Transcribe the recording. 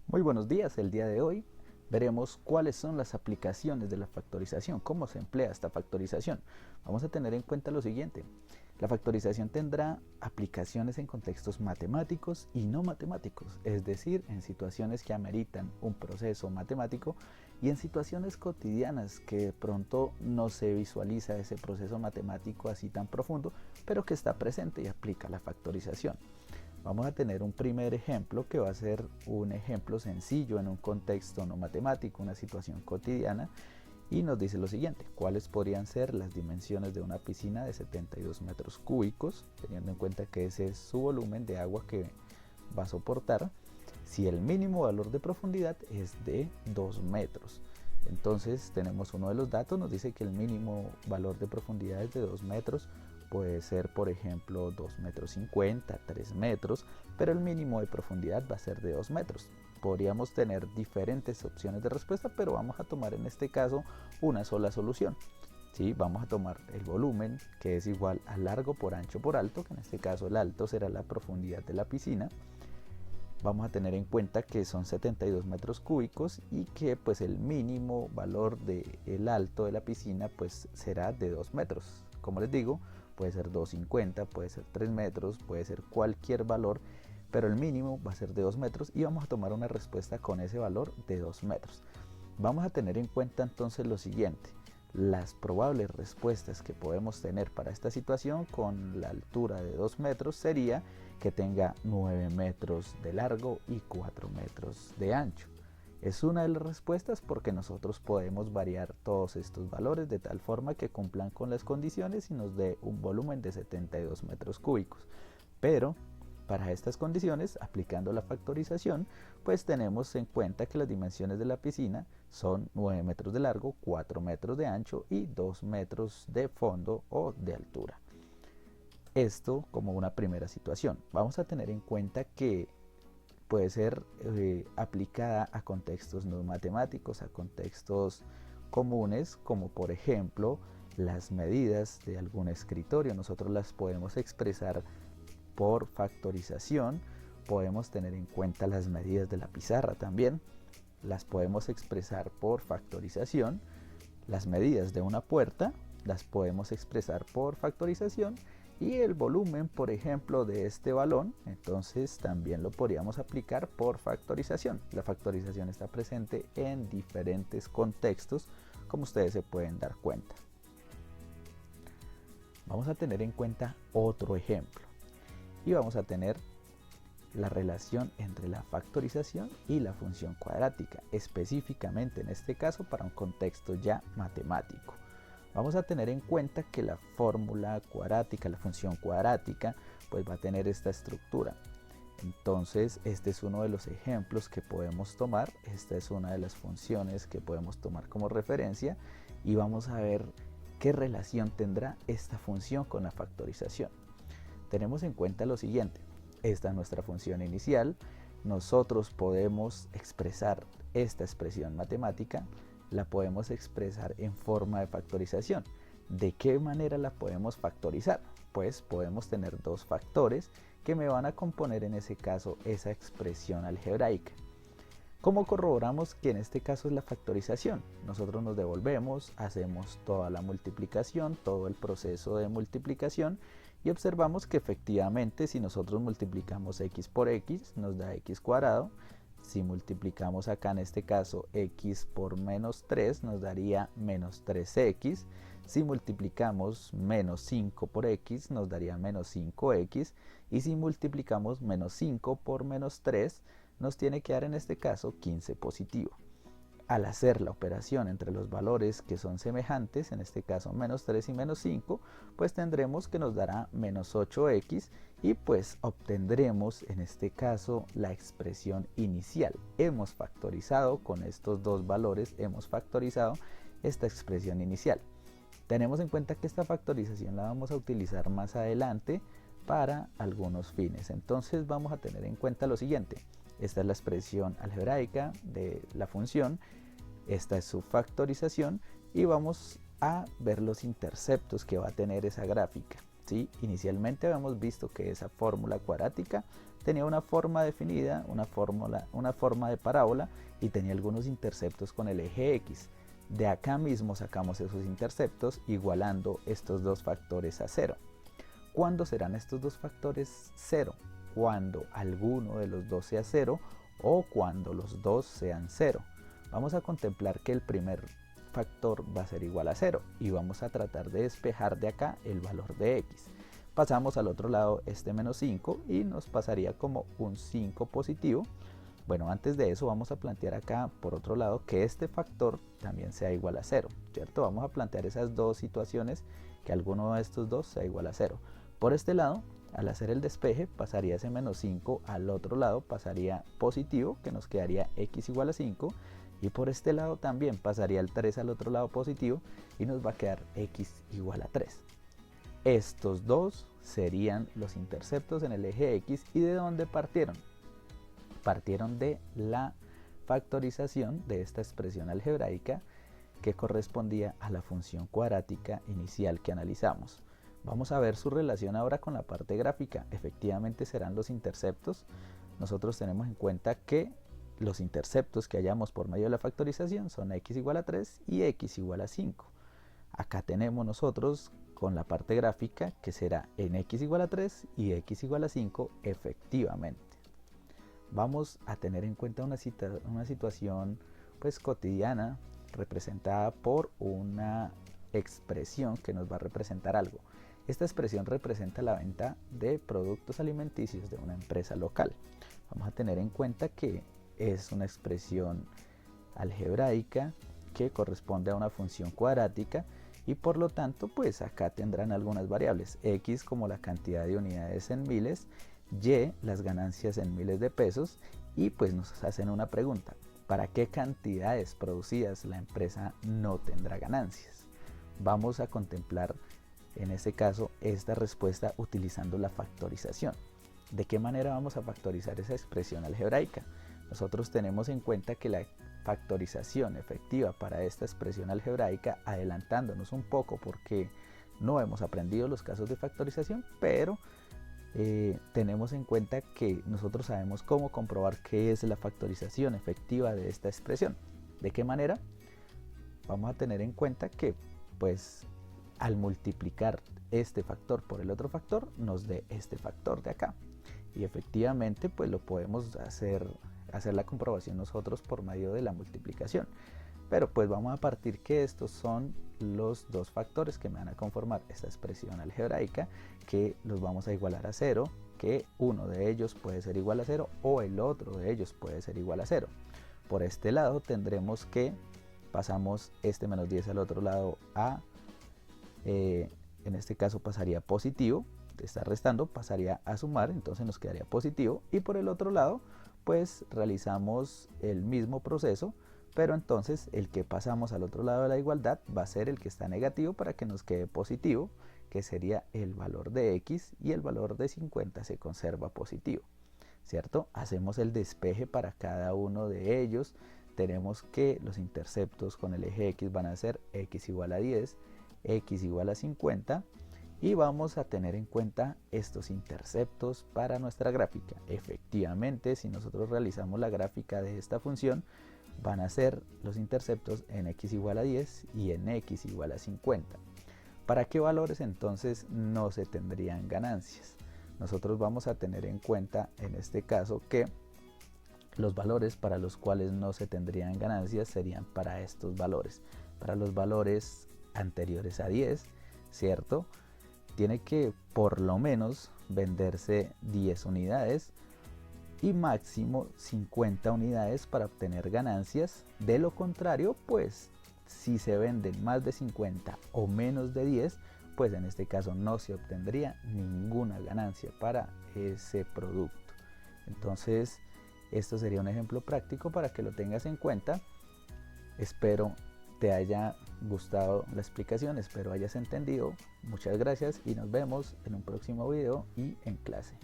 Muy buenos días, el día de hoy veremos cuáles son las aplicaciones de la factorización, cómo se emplea esta factorización. Vamos a tener en cuenta lo siguiente: la factorización tendrá aplicaciones en contextos matemáticos y no matemáticos, es decir, en situaciones que ameritan un proceso matemático y en situaciones cotidianas que de pronto no se visualiza ese proceso matemático así tan profundo, pero que está presente y aplica la factorización. Vamos a tener un primer ejemplo que va a ser un ejemplo sencillo en un contexto no matemático, una situación cotidiana, y nos dice lo siguiente: ¿cuáles podrían ser las dimensiones de una piscina de 72 metros cúbicos, teniendo en cuenta que ese es su volumen de agua que va a soportar, si el mínimo valor de profundidad es de 2 metros? Entonces tenemos uno de los datos, nos dice que el mínimo valor de profundidad es de 2 metros. Puede ser, por ejemplo, 2 metros 50, 3 metros, pero el mínimo de profundidad va a ser de 2 metros. Podríamos tener diferentes opciones de respuesta, pero vamos a tomar en este caso una sola solución. ¿Sí? Vamos a tomar el volumen, que es igual a largo por ancho por alto, que en este caso el alto será la profundidad de la piscina. Vamos a tener en cuenta que son 72 metros cúbicos y que pues el mínimo valor del alto de la piscina pues será de 2 metros. Como les digo, puede ser 2,50, puede ser 3 metros, puede ser cualquier valor, pero el mínimo va a ser de 2 metros y vamos a tomar una respuesta con ese valor de 2 metros. Vamos a tener en cuenta entonces lo siguiente: las probables respuestas que podemos tener para esta situación con la altura de 2 metros sería que tenga 9 metros de largo y 4 metros de ancho. Es una de las respuestas porque nosotros podemos variar todos estos valores de tal forma que cumplan con las condiciones y nos dé un volumen de 72 metros cúbicos. Pero para estas condiciones, aplicando la factorización, pues tenemos en cuenta que las dimensiones de la piscina son 9 metros de largo, 4 metros de ancho y 2 metros de fondo o de altura. Esto como una primera situación. Vamos a tener en cuenta que puede ser aplicada a contextos no matemáticos, a contextos comunes, como por ejemplo las medidas de algún escritorio. Nosotros las podemos expresar por factorización. Podemos tener en cuenta las medidas de la pizarra también, las podemos expresar por factorización. Las medidas de una puerta las podemos expresar por factorización, y el volumen, por ejemplo, de este balón, entonces también lo podríamos aplicar por factorización. La factorización está presente en diferentes contextos, como ustedes se pueden dar cuenta. Vamos a tener en cuenta otro ejemplo y vamos a tener la relación entre la factorización y la función cuadrática, específicamente en este caso para un contexto ya matemático. Vamos a tener en cuenta que la fórmula cuadrática, la función cuadrática, pues va a tener esta estructura. Entonces este es uno de los ejemplos que podemos tomar, esta es una de las funciones que podemos tomar como referencia y vamos a ver qué relación tendrá esta función con la factorización. Tenemos en cuenta lo siguiente: esta es nuestra función inicial, nosotros podemos expresar esta expresión matemática, la podemos expresar en forma de factorización. ¿De qué manera la podemos factorizar? Pues podemos tener dos factores que me van a componer en ese caso esa expresión algebraica. ¿Cómo corroboramos que en este caso es la factorización? Nosotros nos devolvemos, hacemos toda la multiplicación, todo el proceso de multiplicación y observamos que efectivamente si nosotros multiplicamos x por x nos da x cuadrado. Si multiplicamos acá en este caso x por menos 3 nos daría menos 3x. Si multiplicamos menos 5 por x nos daría menos 5x. Y si multiplicamos menos 5 por menos 3 nos tiene que dar en este caso 15 positivo. Al hacer la operación entre los valores que son semejantes, en este caso menos 3 y menos 5, pues tendremos que nos dará menos 8x y pues obtendremos en este caso la expresión inicial. Hemos factorizado con estos dos valores, hemos factorizado esta expresión inicial. Tenemos en cuenta que esta factorización la vamos a utilizar más adelante para algunos fines. Entonces vamos a tener en cuenta lo siguiente: esta es la expresión algebraica de la función, esta es su factorización y vamos a ver los interceptos que va a tener esa gráfica. ¿Sí? Inicialmente habíamos visto que esa fórmula cuadrática tenía una forma definida, una forma de parábola y tenía algunos interceptos con el eje X. De acá mismo sacamos esos interceptos igualando estos dos factores a 0. ¿Cuándo serán estos dos factores 0? Cuando alguno de los dos sea 0 o cuando los dos sean 0. Vamos a contemplar que el primer factor va a ser igual a 0 y vamos a tratar de despejar de acá el valor de x. Pasamos al otro lado este menos 5 y nos pasaría como un 5 positivo. Bueno, antes de eso vamos a plantear acá por otro lado que este factor también sea igual a 0, ¿cierto? Vamos a plantear esas dos situaciones, que alguno de estos dos sea igual a 0. Por este lado, al hacer el despeje, pasaría ese menos 5 al otro lado, pasaría positivo, que nos quedaría x igual a 5. Y por este lado también pasaría el 3 al otro lado positivo y nos va a quedar x igual a 3. Estos dos serían los interceptos en el eje X. ¿Y de dónde partieron? Partieron de la factorización de esta expresión algebraica que correspondía a la función cuadrática inicial que analizamos. Vamos a ver su relación ahora con la parte gráfica. Efectivamente serán los interceptos. Nosotros tenemos en cuenta que los interceptos que hallamos por medio de la factorización son x igual a 3 y x igual a 5. Acá tenemos nosotros con la parte gráfica que será en x igual a 3 y x igual a 5 efectivamente. Vamos a tener en cuenta una situación pues cotidiana representada por una expresión que nos va a representar algo. Esta expresión representa la venta de productos alimenticios de una empresa local. Vamos a tener en cuenta que es una expresión algebraica que corresponde a una función cuadrática y por lo tanto pues acá tendrán algunas variables, x como la cantidad de unidades en miles, y las ganancias en miles de pesos, y pues nos hacen una pregunta: ¿para qué cantidades producidas la empresa no tendrá ganancias? Vamos a contemplar en este caso esta respuesta utilizando la factorización. ¿De qué manera vamos a factorizar esa expresión algebraica? Nosotros tenemos en cuenta que la factorización efectiva para esta expresión algebraica, adelantándonos un poco porque no hemos aprendido los casos de factorización, pero tenemos en cuenta que nosotros sabemos cómo comprobar qué es la factorización efectiva de esta expresión. ¿De qué manera? Vamos a tener en cuenta que pues al multiplicar este factor por el otro factor nos dé este factor de acá, y efectivamente pues lo podemos hacer la comprobación nosotros por medio de la multiplicación, pero pues vamos a partir que estos son los dos factores que me van a conformar esta expresión algebraica, que los vamos a igualar a 0, que uno de ellos puede ser igual a 0 o el otro de ellos puede ser igual a 0. Por este lado tendremos que pasamos este menos 10 al otro lado a en este caso pasaría positivo, está restando, pasaría a sumar, entonces nos quedaría positivo, y por el otro lado pues realizamos el mismo proceso, pero entonces el que pasamos al otro lado de la igualdad va a ser el que está negativo para que nos quede positivo, que sería el valor de x, y el valor de 50 se conserva positivo, ¿cierto? Hacemos el despeje para cada uno de ellos. Tenemos que los interceptos con el eje x van a ser x igual a 10, x igual a 50, y vamos a tener en cuenta estos interceptos para nuestra gráfica. Efectivamente, si nosotros realizamos la gráfica de esta función, van a ser los interceptos en x igual a 10 y en x igual a 50. ¿Para qué valores entonces no se tendrían ganancias? Nosotros vamos a tener en cuenta en este caso que los valores para los cuales no se tendrían ganancias serían para estos valores. Para los valores anteriores a 10, ¿cierto? Tiene que por lo menos venderse 10 unidades y máximo 50 unidades para obtener ganancias. De lo contrario, pues si se venden más de 50 o menos de 10, pues en este caso no se obtendría ninguna ganancia para ese producto. Entonces, esto sería un ejemplo práctico para que lo tengas en cuenta. Espero te haya gustado la explicación, espero hayas entendido. Muchas gracias y nos vemos en un próximo video y en clase.